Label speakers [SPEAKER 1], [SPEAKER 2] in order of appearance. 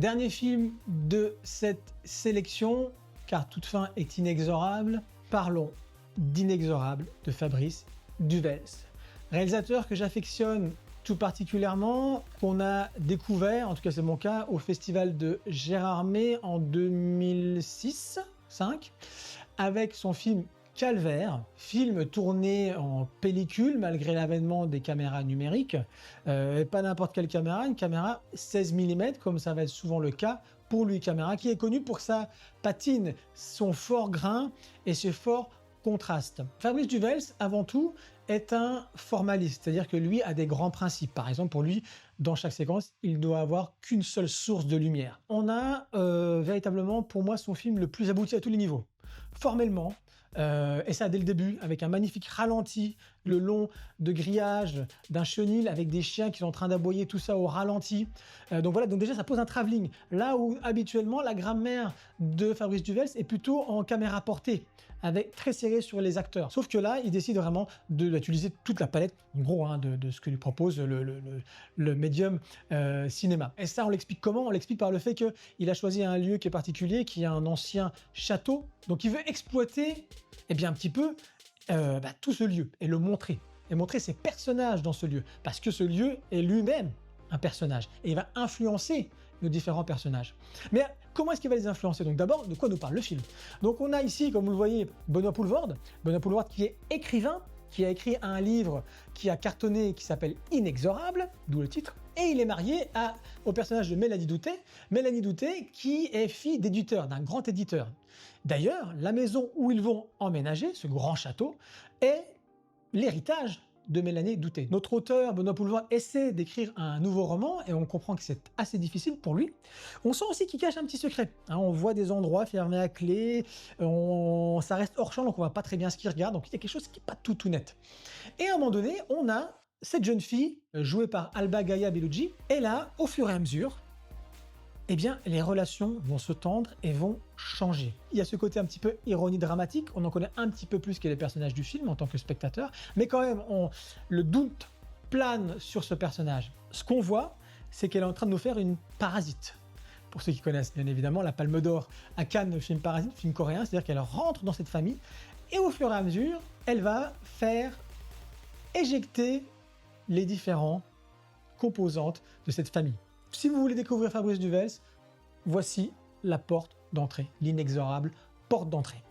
[SPEAKER 1] Dernier film de cette sélection, car toute fin est inexorable, parlons d'Inexorable de Fabrice Duvels. Réalisateur que j'affectionne tout particulièrement, qu'on a découvert, en tout cas c'est mon cas, au festival de Gérardmer en 2006-5, avec son film Calvaire, film tourné en pellicule malgré l'avènement des caméras numériques, et pas n'importe quelle caméra, une caméra 16 mm comme ça va être souvent le cas pour lui, caméra qui est connue pour sa patine, son fort grain et ses forts contrastes. Fabrice Duvels, avant tout, est un formaliste, c'est-à-dire que lui a des grands principes. Par exemple, pour lui, dans chaque séquence, il doit avoir qu'une seule source de lumière. On a véritablement, pour moi, son film le plus abouti à tous les niveaux. Formellement, et ça dès le début, avec un magnifique ralenti, le long de grillage d'un chenil avec des chiens qui sont en train d'aboyer, tout ça au ralenti. Donc voilà, donc déjà ça pose un travelling. Là où habituellement la grammaire de Fabrice Duvels est plutôt en caméra portée, avec très serré sur les acteurs. Sauf que là, il décide vraiment d'utiliser toute la palette, en gros, hein, de ce que lui propose le médium cinéma. Et ça, on l'explique comment? On l'explique par le fait qu'il a choisi un lieu qui est particulier, qui est un ancien château. Donc il veut exploiter un petit peu tout ce lieu et le montrer. Et montrer ses personnages dans ce lieu. Parce que ce lieu est lui-même un personnage. Et il va influencer nos différents personnages. Mais comment est-ce qu'il va les influencer? Donc d'abord, de quoi nous parle le film? Donc on a ici, comme vous le voyez, Benoît Poelvoorde. Benoît Poelvoorde qui est écrivain, qui a écrit un livre qui a cartonné, qui s'appelle Inexorable, d'où le titre. Et il est marié au personnage de Mélanie Doutet. Mélanie Doutet qui est fille d'éditeur, d'un grand éditeur. D'ailleurs, la maison où ils vont emménager, ce grand château, est l'héritage de Mélanie Doutet. Notre auteur, Benoît Poelvoorde, essaie d'écrire un nouveau roman et on comprend que c'est assez difficile pour lui. On sent aussi qu'il cache un petit secret. Hein, on voit des endroits fermés à clé, ça reste hors champ, donc on voit pas très bien ce qu'il regarde, donc il y a quelque chose qui n'est pas tout net. Et à un moment donné, on a cette jeune fille, jouée par Alba Gaia Bellucci, et là, au fur et à mesure, les relations vont se tendre et vont changer. Il y a ce côté un petit peu ironie dramatique, on en connaît un petit peu plus que les personnages du film en tant que spectateur, mais quand même, le doute plane sur ce personnage. Ce qu'on voit, c'est qu'elle est en train de nous faire une parasite. Pour ceux qui connaissent bien évidemment la Palme d'Or à Cannes, le film Parasite, film coréen, c'est-à-dire qu'elle rentre dans cette famille et au fur et à mesure, elle va faire éjecter les différentes composantes de cette famille. Si vous voulez découvrir Fabrice Duvels, voici la porte d'entrée, l'inexorable porte d'entrée.